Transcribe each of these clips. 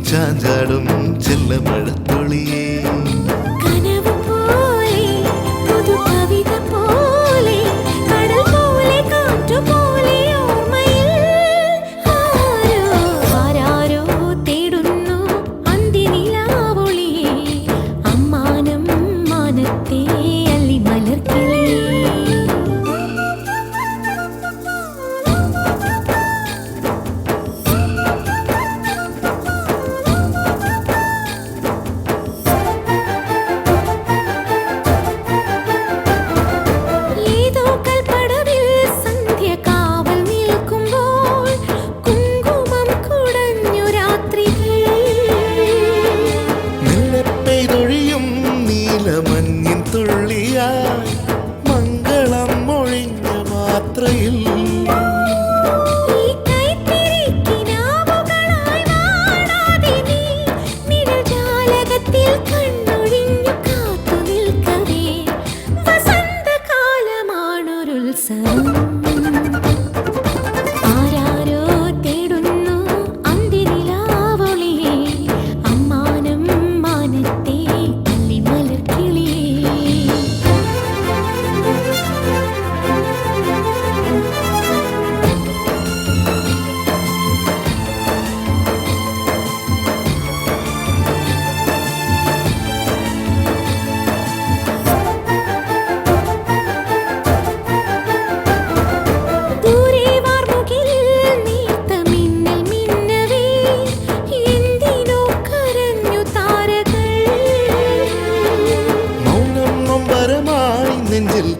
ചാഞ്ചാടും ചെല്ലമഴത്തുള്ളിയേ കനവ് പോലെ പുതു കവിത പോലെ കടൽ പോലെ കാറ്റു പോലെ ഓർമ്മയിൽ ആരാരോ തേടുന്നു അന്തിനിലാവൊളിയേ അമ്മാനം മാനത്തെ അല്ലിമലർക്കിളിയേ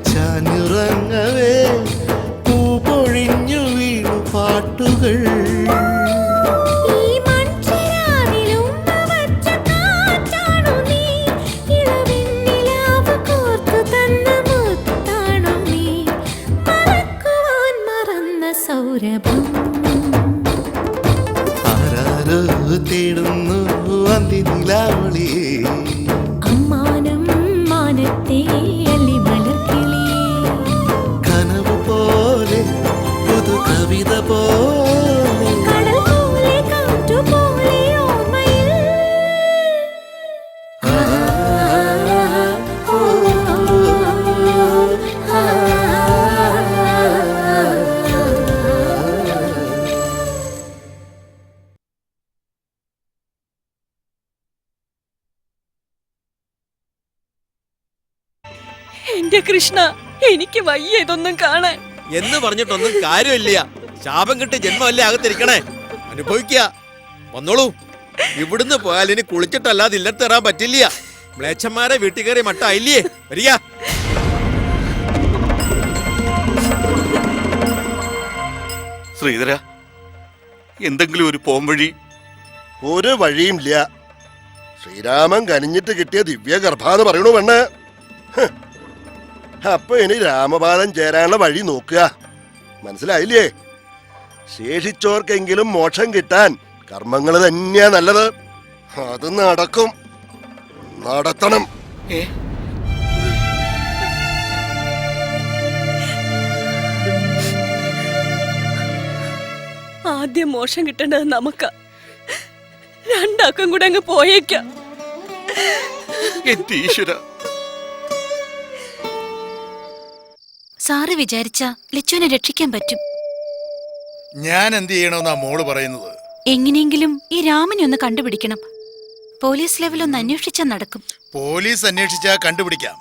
ചാഞ്ഞുറങ്ങവേ പൂ പൊഴിഞ്ഞു വീണു പാട്ടുകൾ ആരാരോ തേടുന്നു അന്തിനിലാവൊളിയേ അമ്മാനം മാനത്തെ അല്ലിമലർക്കിളിയേ കനവ് പോലെ പുതു കവിത പോലെ കടൽ പോലെ കാറ്റു പോലെ ഓർമ്മയിൽ എന്റെ കൃഷ്ണ, എനിക്ക് വയ്യ ഇതൊന്നും കാണാൻ. എന്ന് പറഞ്ഞിട്ടൊന്നും കാര്യമില്ല. ശാപം കിട്ടി ജന്മമല്ലേ അകത്തിരിക്കണേ, അനുഭവിക്കുക. വന്നോളൂ. ഇവിടുന്ന് പോയാൽ ഇനി കുളിച്ചിട്ടല്ലാതെ ഇല്ലത്തിറാൻ പറ്റില്ല. മ്ലേച്ഛന്മാരെ വീട്ടിൽ കയറി മട്ടായില്ലേ. വരിക. ശ്രീധര, എന്തെങ്കിലും ഒരു പോംവഴി? ഒരു വഴിയും ഇല്ല. ശ്രീരാമൻ കനിഞ്ഞിട്ട് കിട്ടിയ ദിവ്യഗർഭാന്ന് പറയണു പെണ്ണ്. അപ്പൊ ഇനി രാമപാദം ചേരാനുള്ള വഴി നോക്കുക. മനസ്സിലായില്ലേ? ശേഷിച്ചോർക്കെങ്കിലും മോക്ഷം കിട്ടാൻ കർമ്മങ്ങൾ തന്നെയാ നല്ലത്. അത് നടക്കും, നടത്തണം. ആദ്യം മോശം കിട്ടേണ്ടത് നമുക്കാ. രണ്ടാക്കും കൂടെ അങ്ങ് പോയേക്കാം. ഈശ്വര, സാറ് വിചാരിച്ച ലച്ചുവിനെ രക്ഷിക്കാൻ പറ്റും. ഞാൻ എന്ത് ചെയ്യണമെന്നാ മോള് പറയുന്നത്? എങ്ങനെയെങ്കിലും ഈ രാമനെ ഒന്ന് കണ്ടുപിടിക്കണം. പോലീസ് ലെവലൊന്ന് അന്വേഷിച്ചാൽ നടക്കും. പോലീസ് അന്വേഷിച്ചാ കണ്ടുപിടിക്കാം.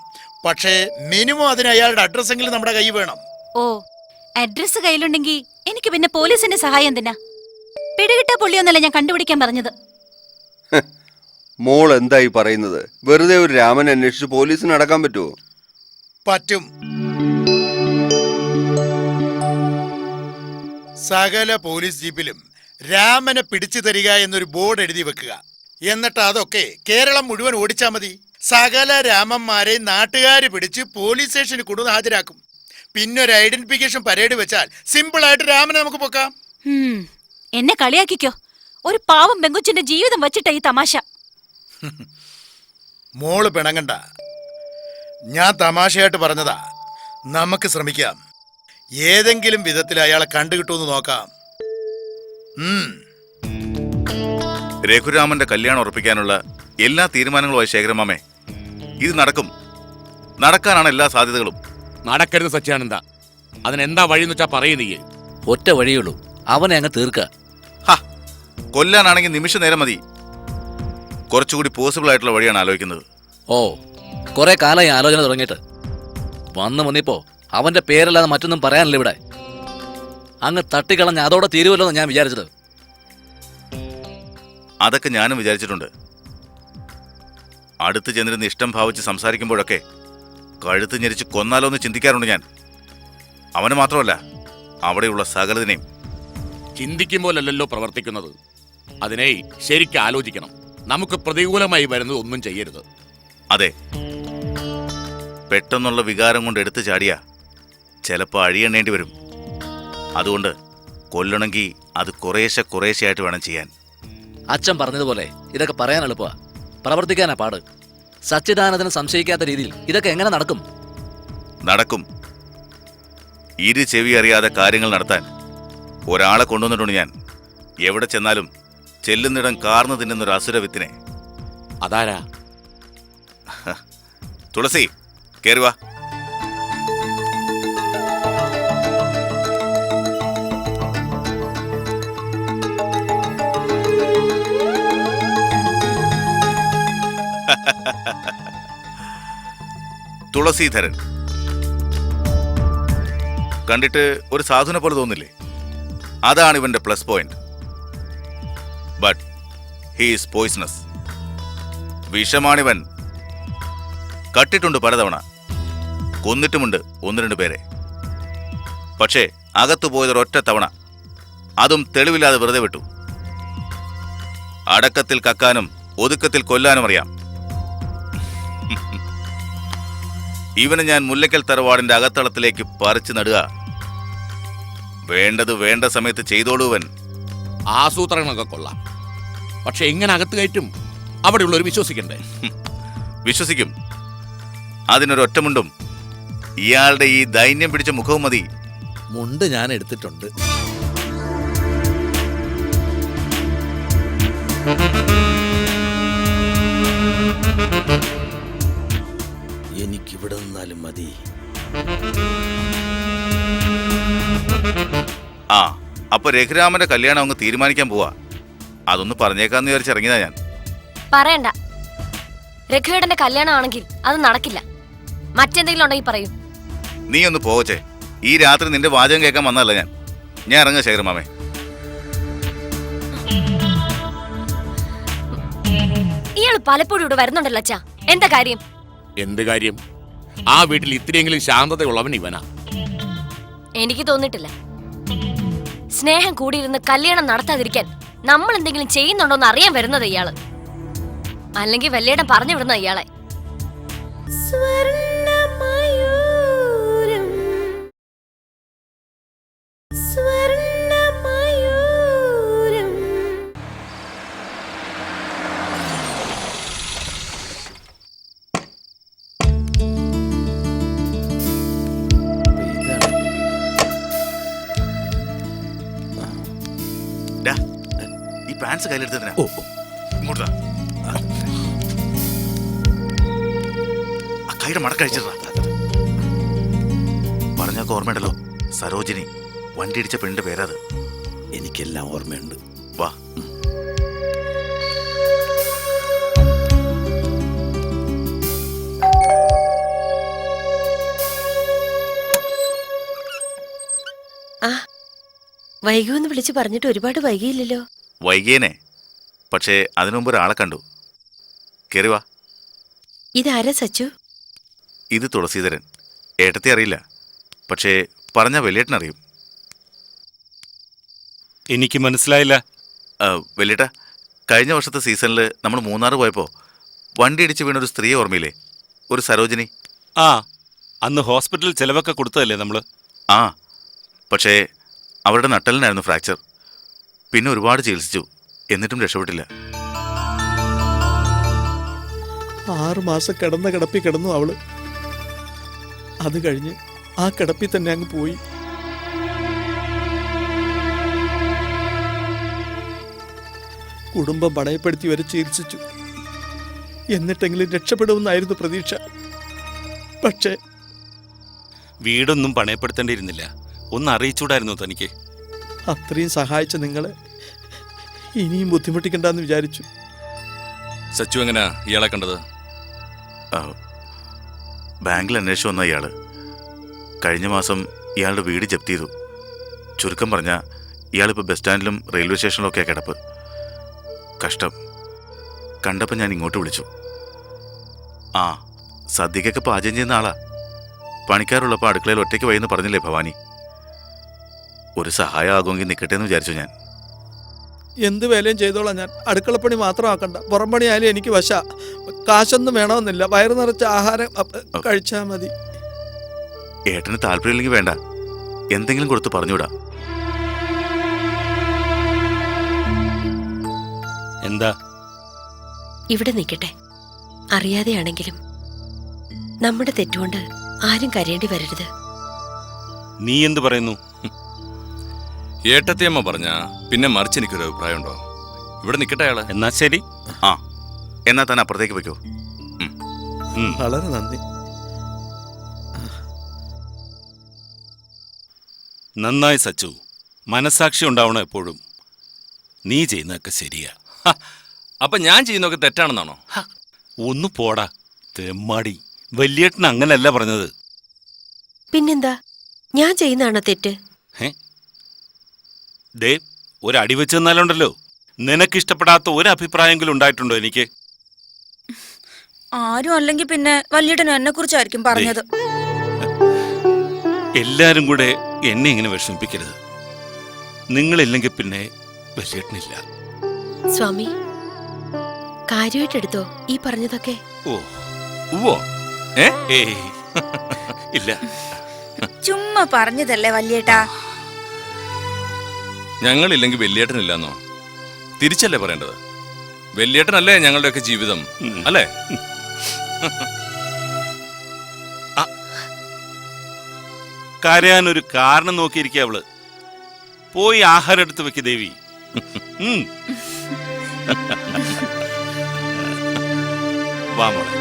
പക്ഷേ മിനിമം അതിന് അയാളുടെ അഡ്രസ് എങ്കിലും നമ്മുടെ കൈ വേണം. ഓ, അഡ്രസ് കയ്യിലുണ്ടെങ്കിൽ എനിക്ക് പിന്നെ പോലീസിന്റെ സഹായം എന്തിനാ? പിടികിട്ടാ പുള്ളിയൊന്നല്ല ഞാൻ കണ്ടുപിടിക്കാൻ പറഞ്ഞത്. മോൾ എന്തായി പറയുന്നത്? വെറുതെ ഒരു രാമൻ അന്വേഷിച്ച് പോലീസിന് അടക്കാൻ പറ്റുമോ? പറ്റും. സകല പോലീസ് ജീപ്പിലും രാമനെ പിടിച്ചു തരിക എന്നൊരു ബോർഡ് എഴുതി വെക്കുക. എന്നിട്ട് അതൊക്കെ കേരളം മുഴുവൻ ഓടിച്ചാൽ മതി. സകല രാമന്മാരെ നാട്ടുകാര് പിടിച്ച് പോലീസ് സ്റ്റേഷനിൽ കൊണ്ടുവന്ന് ഹാജരാക്കും. പിന്നെ ഒരു ഐഡന്റിഫിക്കേഷൻ പരേഡ് വെച്ചാൽ സിമ്പിൾ ആയിട്ട് രാമനെ നമുക്ക് പൊക്കാം. എന്നെ കളിയാക്കിക്കോ. ഒരു പാവം പെങ്കുച്ചിന്റെ ജീവിതം വച്ചിട്ട ഈ തമാശ. മോള് പിണങ്ങണ്ട, ഞാൻ തമാശയായിട്ട് പറഞ്ഞതാ. നമുക്ക് ശ്രമിക്കാം. ഏതെങ്കിലും വിധത്തിൽ അയാളെ കണ്ടുകിട്ടുമെന്ന് നോക്കാം. രഘുരാമന്റെ കല്യാണം ഉറപ്പിക്കാനുള്ള എല്ലാ തീരുമാനങ്ങളുമായി ശേഖരമാമേ. ഇത് നടക്കും. നടക്കാനാണ് എല്ലാ സാധ്യതകളും. നടക്കരുത് സത്യാനന്ദ. അതിനെന്താ വഴിന്ന് വെച്ചാ പറയുന്നീ. ഒറ്റ വഴിയുള്ളൂ, അവനെ അങ്ങ് തീർക്ക. കൊല്ലാനാണെങ്കിൽ നിമിഷ നേരം മതി. കുറച്ചുകൂടി പോസിബിൾ ആയിട്ടുള്ള വഴിയാണ് ആലോചിക്കുന്നത്. ഓ, കുറെ കാലമായി ആലോചന തുടങ്ങിയിട്ട്. വന്നിപ്പോ അവന്റെ പേരല്ലാതെ മറ്റൊന്നും പറയാനില്ല ഇവിടെ. അങ്ങ് തട്ടിക്കളഞ്ഞ അതോടെ തീരുമല്ലോ എന്ന് ഞാൻ വിചാരിച്ചത്. അതൊക്കെ ഞാനും വിചാരിച്ചിട്ടുണ്ട്. അടുത്ത് ചെന്നിരുന്ന് ഇഷ്ടം ഭാവിച്ച് സംസാരിക്കുമ്പോഴൊക്കെ കഴുത്ത് ഞെരിച്ച് കൊന്നാലോ എന്ന് ചിന്തിക്കാറുണ്ട് ഞാൻ. അവന് മാത്രമല്ല, അവിടെയുള്ള സകലതിനെയും. ചിന്തിക്കുമ്പോലല്ലോ പ്രവർത്തിക്കുന്നത്. അതിനെ ശരിക്കും ആലോചിക്കണം. നമുക്ക് പ്രതികൂലമായി വരുന്നത് ഒന്നും ചെയ്യരുത്. അതെ, പെട്ടെന്നുള്ള വികാരം കൊണ്ട് എടുത്തു ചാടിയ ചിലപ്പോൾ അഴിയണേണ്ടി വരും. അതുകൊണ്ട് കൊല്ലണമെങ്കിൽ അത് കുറേശ്ശെയായിട്ട് വേണം ചെയ്യാൻ. അച്ഛൻ പറഞ്ഞതുപോലെ ഇതൊക്കെ പറയാൻ എളുപ്പമാ, പ്രവർത്തിക്കാനാ പാട്. സച്ചിദാനന്ദന് സംശയിക്കാത്ത രീതിയിൽ ഇതൊക്കെ എങ്ങനെ നടക്കും? നടക്കും. ഇരു ചെവി അറിയാതെ കാര്യങ്ങൾ നടത്താൻ ഒരാളെ കൊണ്ടുവന്നിട്ടുണ്ട് ഞാൻ. എവിടെ ചെന്നാലും ചെല്ലുന്നിടം കാർന്നു തിന്നുന്നൊരു അസുരവിത്തിനെ. അതാരാ? തുളസി, കേറുവാ. തുളസീധരൻ കണ്ടിട്ട് ഒരു സാധുനെ പോലെ തോന്നില്ലേ? അതാണ് ഇവന്റെ plus point. But he is poisonous. വിഷമാണിവൻ. കട്ടിട്ടുണ്ട് പലതവണ, കൊന്നിട്ടുമുണ്ട് 1-2 പേരെ. പക്ഷേ അകത്തു പോയതൊരൊറ്റ തവണ, അതും തെളിവില്ലാതെ വെറുതെ വിട്ടു. അടക്കത്തിൽ കക്കാനും ഒതുക്കത്തിൽ കൊല്ലാനും അറിയാം. ഇവനെ ഞാൻ മുല്ലക്കൽ തറവാടിന്റെ അകത്തളത്തിലേക്ക് പറിച്ചു നടുക. വേണ്ടത് വേണ്ട സമയത്ത് ചെയ്തോളൂവൻ. ആസൂത്രണമൊക്കെ കൊള്ളാം. പക്ഷെ എങ്ങനെ അകത്ത് കയറ്റും? അവിടെയുള്ളവർ വിശ്വസിക്കണ്ടേ? വിശ്വസിക്കും. അതിനൊരൊറ്റമുണ്ടും ഇയാളുടെ ഈ ദൈന്യം പിടിച്ച മുഖവും മതി. മുണ്ട് ഞാൻ എടുത്തിട്ടുണ്ട്. എനിക്കിവിടെ നിന്നാലും മതി. അപ്പൊ രഘുരാമന്റെ കല്യാണം അങ്ങ് തീരുമാനിക്കാൻ പോവാ. അതൊന്ന് പറഞ്ഞേക്കാന്ന് വിചാരിച്ചിറങ്ങിയതാ ഞാൻ. പറയണ്ട. രഘുവേടന്റെ കല്യാണം ആണെങ്കിൽ അത് നടക്കില്ല. മറ്റെന്തെങ്കിലും ഉണ്ടെങ്കിൽ പറയൂ. നീ ഒന്ന് പോവച്ചേ. ഈ രാത്രി നിന്റെ വാചകം കേൾക്കാൻ വന്നതല്ല ഞാൻ. ഞാൻ ഇറങ്ങുക ശേഖരമാമേ. ഇയാള് പലപ്പോഴും ഇവിടെ വരുന്നുണ്ടല്ലോ അച്ഛാ. എന്താ കാര്യം? എന്ത് കാര്യം? ആ വീട്ടിൽ ഇത്തിരിയെങ്കിലും ശാന്തതയുള്ളവൻ ഇവനാ. എനിക്ക് തോന്നിട്ടില്ല. സ്നേഹം കൂടിയിരുന്ന് കല്യാണം നടത്താതിരിക്കാൻ നമ്മൾ എന്തെങ്കിലും ചെയ്യുന്നുണ്ടോന്ന് അറിയാൻ വരുന്നത് ഇയാള്. അല്ലെങ്കിൽ വല്ലേടം പറഞ്ഞു വിടുന്ന ഇയാളെ. ഈ പാൻസ് കയ്യിലെടുത്തതിനാ? ഇങ്ങോട്ടാ. ആ കൈയുടെ മടക്കഴിച്ചിട്ടാ. പറഞ്ഞൊക്കെ ഓർമ്മയുണ്ടല്ലോ? സരോജിനി, വണ്ടി ഇടിച്ച പെണ്ണിന്റെ പേരാത്. എനിക്കെല്ലാം ഓർമ്മയുണ്ട്. വാ. വൈകുമെന്ന് വിളിച്ച് പറഞ്ഞിട്ട് ഒരുപാട് വൈകിയില്ലല്ലോ. വൈകിയേനെ, പക്ഷേ അതിനു മുമ്പ് ഒരാളെ കണ്ടു. കേറിവാ. ഇതാരാ സച്ചു? ഇത് തുളസീധരൻ. ഏട്ടത്തെ അറിയില്ല, പക്ഷേ പറഞ്ഞ വലിയേട്ടനറിയും. എനിക്ക് മനസ്സിലായില്ല. വലിയേട്ട, കഴിഞ്ഞ വർഷത്തെ സീസണിൽ നമ്മൾ മൂന്നാർ പോയപ്പോൾ വണ്ടി ഇടിച്ച് വീണൊരു സ്ത്രീയെ ഓർമ്മയില്ലേ? ഒരു സരോജിനി. ആ, അന്ന് ഹോസ്പിറ്റലിൽ ചിലവൊക്കെ കൊടുത്തതല്ലേ നമ്മൾ? ആ, പക്ഷേ അവരുടെ നട്ടലിനായിരുന്നു ഫ്രാക്ചർ. പിന്നെ ഒരുപാട് ചികിത്സിച്ചു, എന്നിട്ടും രക്ഷപ്പെട്ടില്ല. 6 മാസം കിടന്ന കിടപ്പി കിടന്നു അവള്. അത് കഴിഞ്ഞ് ആ കിടപ്പി തന്നെ അങ്ങ് പോയി. കുടുംബം പണയപ്പെടുത്തി വരെ ചികിത്സിച്ചു. എന്നിട്ടെങ്കിലും രക്ഷപ്പെടുമെന്നായിരുന്നു പ്രതീക്ഷ. പക്ഷേ വീടൊന്നും പണയപ്പെടുത്തേണ്ടിയിരുന്നില്ല. ഒന്ന് അറിയിച്ചൂടായിരുന്നു തനിക്ക്? അത്രയും സഹായിച്ച നിങ്ങളെ ഇനിയും ബുദ്ധിമുട്ടിക്കണ്ടെന്ന് വിചാരിച്ചു. സച്ചു എങ്ങനെയാ ഇയാളെ കണ്ടത്? ബാങ്കിൽ അന്വേഷിച്ചു വന്ന ഇയാള് കഴിഞ്ഞ മാസം ഇയാളുടെ വീട് ജപ്തി ചെയ്തു. ചുരുക്കം പറഞ്ഞാൽ ഇയാളിപ്പോൾ ബസ് സ്റ്റാൻഡിലും റെയിൽവേ സ്റ്റേഷനിലും ഒക്കെ കിടപ്പ്. കഷ്ടം. കണ്ടപ്പോൾ ഞാൻ ഇങ്ങോട്ട് വിളിച്ചു. ആ, സദ്യക്കൊക്കെ പാചകം ചെയ്യുന്ന ആളാ. പണിക്കാരുള്ളപ്പോൾ അടുക്കളയിൽ ഒറ്റയ്ക്ക് വൈന്ന് പറഞ്ഞില്ലേ ഭവാനി? ഒരു സഹായം ആകുമെങ്കിൽ നിൽക്കട്ടെ എന്ന് വിചാരിച്ചു ഞാൻ. എന്ത് വേലയും ചെയ്തോളാം ഞാൻ. അടുക്കളപ്പണി മാത്രമാക്കണ്ട, പുറം പണിയായാലും എനിക്ക് വശ. കാശൊന്നും വേണമെന്നില്ല, വയറു നിറച്ച ആഹാരം കഴിച്ചാൽ മതി. ഏട്ടന് താല്പര്യമില്ലെങ്കിൽ വേണ്ട, എന്തെങ്കിലും കൊടുത്ത് പറഞ്ഞുവിടാം. എന്താ? ഇവിടെ നിൽക്കട്ടെ. അറിയാതെയാണെങ്കിലും നമ്മുടെ തെറ്റുകൊണ്ട് ആരും കരയേണ്ടി വരരുത്. നീ എന്ത് പറയുന്നു? ഏട്ടത്തിയമ്മ പറഞ്ഞ പിന്നെ മറിച്ച് എനിക്കൊരു അഭിപ്രായം ഉണ്ടോ? ഇവിടെ നിൽക്കട്ടെ അയാള്. എന്നാ ശരി. ആ, എന്നാ താൻ അപ്പുറത്തേക്ക് വയ്ക്കോ. വളരെ നന്ദി. നന്നായി സച്ചു. മനസാക്ഷി ഉണ്ടാവണം എപ്പോഴും. നീ ചെയ്യുന്നതൊക്കെ ശരിയാ. അപ്പൊ ഞാൻ ചെയ്യുന്നതൊക്കെ തെറ്റാണെന്നാണോ? ഒന്ന് പോടാ തെമ്മാടി. വലിയേട്ടൻ അങ്ങനല്ല പറഞ്ഞത്. പിന്നെന്താ, ഞാൻ ചെയ്യുന്നതാണോ തെറ്റ്? ദേ, ഒരടി വെച്ച് തന്നാലുണ്ടല്ലോ, നിനക്കിഷ്ടപ്പെടാത്ത ഒരു അഭിപ്രായമെങ്കിലും ഉണ്ടായിട്ടുണ്ടോ എനിക്ക്? ആരും അല്ലെങ്കിൽ പിന്നെ വലിയേട്ടനും എന്നെ കുറിച്ചായിരിക്കും പറഞ്ഞത്. എല്ലാരും കൂടെ എന്നെ ഇങ്ങനെ വിഷമിപ്പിക്കരുത്. നിങ്ങളില്ലെങ്കിൽ പിന്നെ വലിയേട്ടനില്ല. സ്വാമി, കാര്യമായിട്ടെടുത്തോ ഈ പറഞ്ഞതൊക്കെ? ഓ, ഇല്ല, ചുമ്മാ പറഞ്ഞതല്ലേ വലിയേട്ടാ. ഞങ്ങളില്ലെങ്കിൽ വെല്ലേട്ടനില്ലെന്നോ? തിരിച്ചല്ലേ പറയേണ്ടത്? വെല്ലേട്ടനല്ലേ ഞങ്ങളുടെയൊക്കെ ജീവിതം, അല്ലേ? കരയാനൊരു കാരണം നോക്കിയിരിക്കുക അവള്. പോയി ആഹാരം എടുത്ത് വെക്ക് ദേവി. വാ മോളെ,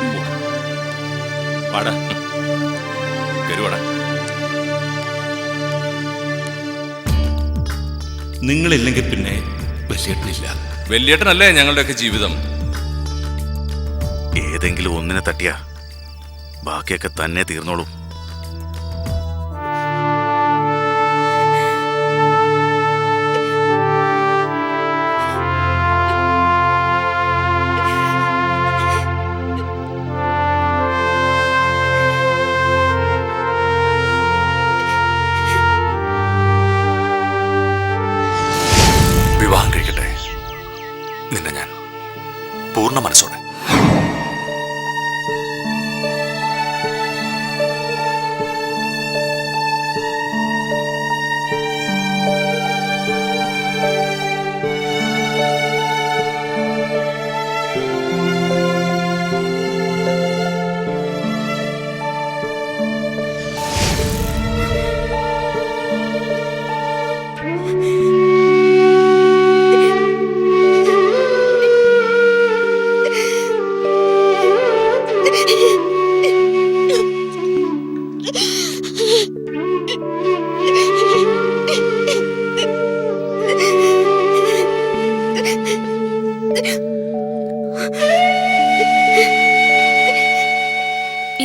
വാടാ, കരുവാടാ. നിങ്ങളില്ലെങ്കിൽ പിന്നെ വലിയേട്ടനില്ല. വലിയേട്ടനല്ലേ ഞങ്ങളുടെയൊക്കെ ജീവിതം. ഏതെങ്കിലും ഒന്നിനെ തട്ടിയാ ബാക്കിയൊക്കെ തന്നെ തീർന്നോളും. വിവാഹം കഴിക്കട്ടെ നിന്നെ ഞാൻ, പൂർണ്ണ മനസ്സോടെ.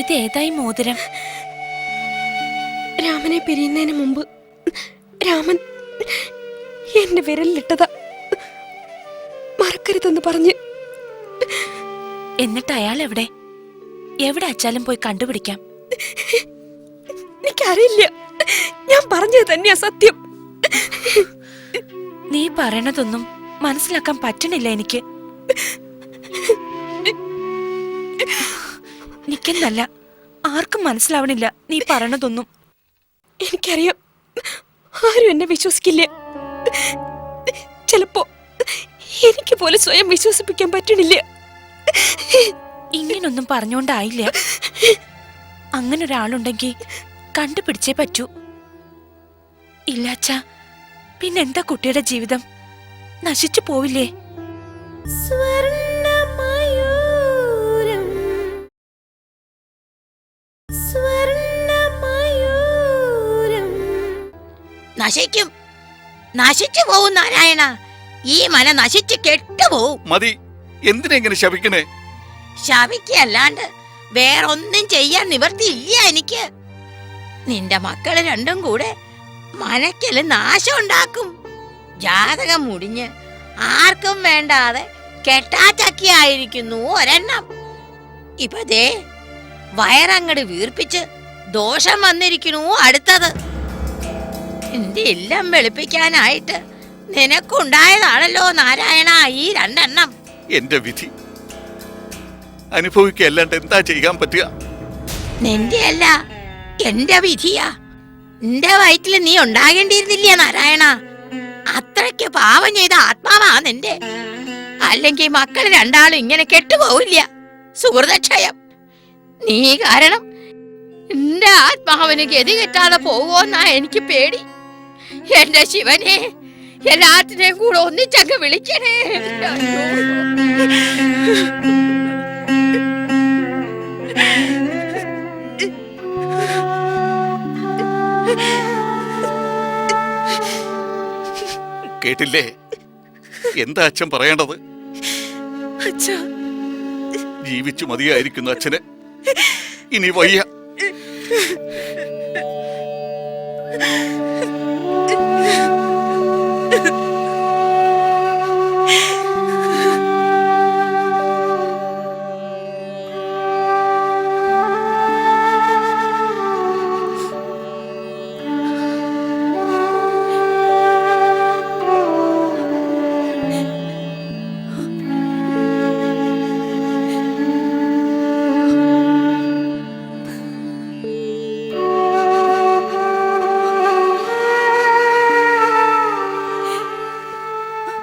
ഇതേതായി മോതിരം? രാമനെ പിരിയുന്നതിന് മുമ്പ് രാമൻ എന്റെ വിരലിലിട്ടതാ. മറക്കരുതെന്ന് പറഞ്ഞ്. എന്നിട്ട് അയാൾ എവിടെ? എവിടെ അച്ചാലും പോയി കണ്ടുപിടിക്കാം. എനിക്കറിയില്ല. ഞാൻ പറഞ്ഞത് തന്നെയാ സത്യം. നീ പറയണതൊന്നും മനസ്സിലാക്കാൻ പറ്റണില്ല എനിക്ക്. നിക്കുന്നല്ല, ആർക്കും മനസ്സിലാവണില്ല നീ പറയണതൊന്നും. എനിക്കറിയാം, ആരും എന്നെ വിശ്വസിക്കില്ല. ചിലപ്പോ എനിക്ക് പോലെ സ്വയം വിശ്വസിപ്പിക്കാൻ പറ്റണില്ല. ഇങ്ങനൊന്നും പറഞ്ഞോണ്ടായില്ല. അങ്ങനെ ഒരാളുണ്ടെങ്കിൽ കണ്ടുപിടിച്ചേ പറ്റൂ. ഇല്ലാച്ചാ പിന്നെന്താ കുട്ടിയുടെ ജീവിതം? നശിച്ചു പോവില്ലേ? സ്വർണ്ണമയൂരം സ്വർണ്ണമയൂരം നശിക്കും, നശിച്ചു പോവും നാരായണ. ഈ മല നശിച്ചു കെട്ടുപോവും. മതി, എന്തിനെങ്ങനെ ശപിക്കണേ? ശവിക്കല്ലാണ്ട് വേറൊന്നും ചെയ്യാൻ നിവർത്തിയില്ല എനിക്ക്. നിന്റെ മക്കള് രണ്ടും കൂടെ മനക്കല് നാശം ഉണ്ടാക്കും. ജാതകം മുടിഞ്ഞ് ആർക്കും വേണ്ടാതെ കെട്ടാച്ചക്കിയായിരിക്കുന്നു ഒരെണ്ണം. ഇപ്പൊ ദേ വയറങ്ങട് വീർപ്പിച്ച് ദോഷം വന്നിരിക്കുന്നു അടുത്തത്. എന്റെ എല്ലാം വെളുപ്പിക്കാനായിട്ട് നിനക്കുണ്ടായതാണല്ലോ നാരായണ ഈ രണ്ടെണ്ണം. എന്റെ വിധി അനുഭവിക്കല്ലാണ്ട് എന്താ ചെയ്യാൻ പറ്റുക? നിന്റെ അല്ല, എന്റെ വിധിയാ. നിന്റെ വയറ്റില് നീ ഉണ്ടാകേണ്ടിയിരുന്നില്ല നാരായണ. അത്രയ്ക്ക് പാപം ചെയ്ത ആത്മാവാ നിന്റെ. അല്ലെങ്കിൽ മക്കൾ രണ്ടാളും ഇങ്ങനെ കെട്ടുപോവില്ല. സുഹൃതക്ഷയം നീ കാരണം എന്റെ ആത്മാവിന് ഗതി കെട്ടാതെ പോകുമെന്നാ എനിക്ക് പേടി. എന്റെ ശിവനെ, എല്ലാത്തിനെയും കൂടെ ഒന്നിച്ചങ്ങ് വിളിക്കണേ. കേട്ടില്ലേ എന്താ അച്ഛൻ പറയേണ്ടത്? ജീവിച്ചു മതിയായിരിക്കുന്നു അച്ഛന്. ഇനി വയ്യ.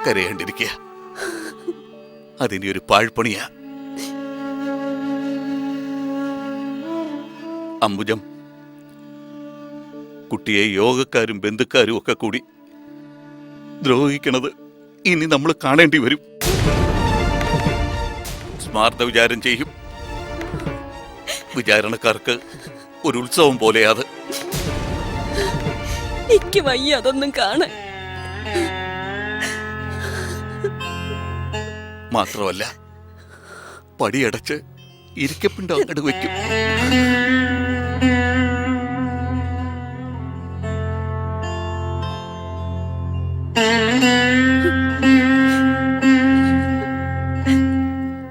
കരയേണ്ടിരിക്കുക. അതിനി ഒരു പാഴ്പണിയാ. അംബുജം, കുട്ടിയെ യോഗക്കാരും ബന്ധുക്കാരും ഒക്കെ കൂടി ദ്രോഹിക്കണത് ഇനി നമ്മൾ കാണേണ്ടി വരും. സ്മാർത്ഥ വിചാരം ചെയ്യും. വിചാരണക്കാർക്ക് ഒരു ഉത്സവം പോലെയാത്. എനിക്ക് വയ്യ അതൊന്നും കാണാൻ. മാത്രമല്ല, പടിയടച്ച് ഇരിക്കപ്പിണ്ടോ അങ്ങോട്ട് വയ്ക്കും.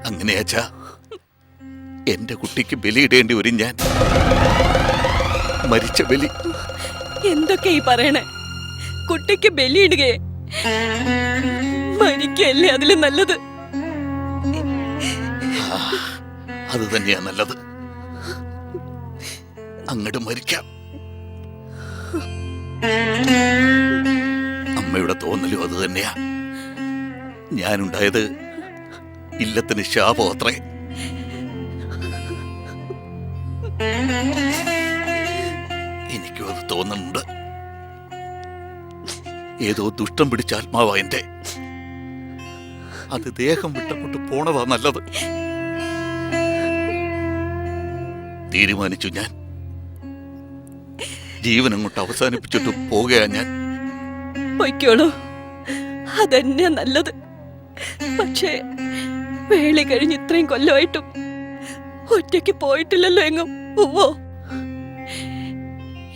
അങ്ങനെയാച്ചാ എന്റെ കുട്ടിക്ക് ബലിയിടേണ്ടി വരും ഞാൻ. മരിച്ച ബലി. എന്തൊക്കെ ഈ പറയണേ? കുട്ടിക്ക് ബലിയിടുകയെ? മരിക്കല്ലേ അതിലും നല്ലത്. അത് തന്നെയാ നല്ലത്. അങ്ങോട്ട് മരിക്കാം. അമ്മയുടെ തോന്നലും അത് തന്നെയാ. ഞാനുണ്ടായത് ഇല്ലത്തിന് ശാപം അത്രേ. എനിക്കും അത് തോന്നുന്നുണ്ട്. ഏതോ ദുഷ്ടം പിടിച്ച ആത്മാവാ എന്റെ. അത് ദേഹം വിട്ടപ്പെട്ട് പോണതാ നല്ലത്. തീരുമാനിച്ചു ഞാൻ. ജീവൻ അങ്ങോട്ട് അവസാനിപ്പിച്ചിട്ട് പോകുകയാ ഞാൻ. പൊയ്ക്കോളൂ, അതന്നെ നല്ലത്. പക്ഷേ വേളി കഴിഞ്ഞ് ഇത്രയും കൊല്ലമായിട്ടും ഒറ്റയ്ക്ക് പോയിട്ടില്ലല്ലോ എങ്ങും. ഓ,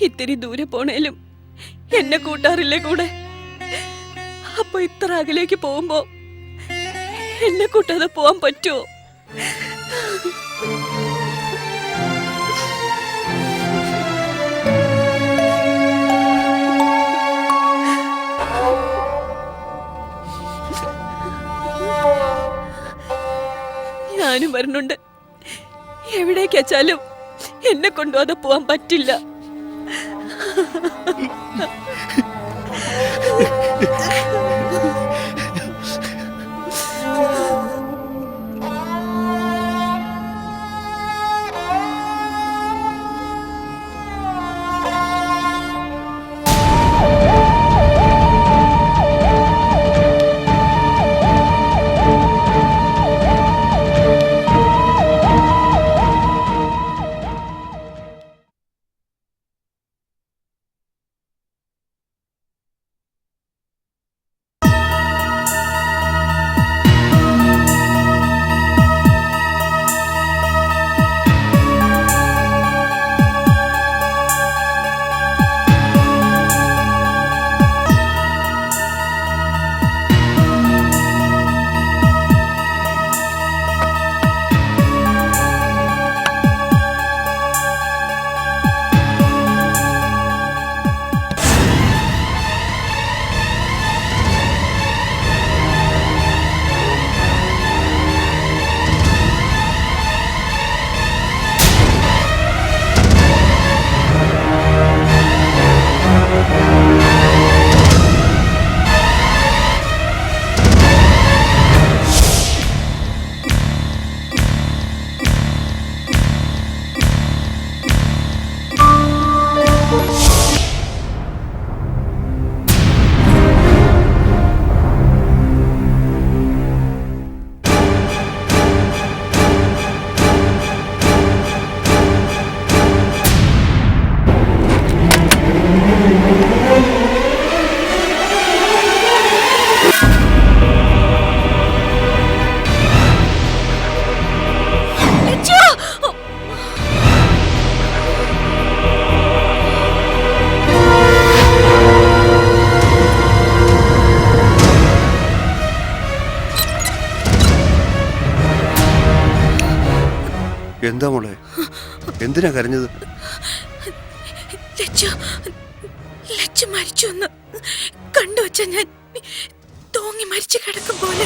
ഇത്തിരി ദൂരെ പോണേലും എന്നെ കൂട്ടാറില്ലേ കൂടെ? അപ്പൊ ഇത്ര അകലേക്ക് പോകുമ്പോ എന്നെ കൂട്ടാതെ പോവാൻ പറ്റുമോ? ഞാനും വരുന്നുണ്ട്. എവിടേക്കാച്ചാലും എന്നെ കൊണ്ടുപോകാതെ പോവാൻ പറ്റില്ല. എന്താ മോളെ, എന്തിനാ കരഞ്ഞത്? ലച്ചു മരിച്ചു എന്ന് കണ്ടുവച്ച ഞാൻ തൂങ്ങി മരിച്ചു കിടക്കും പോലെ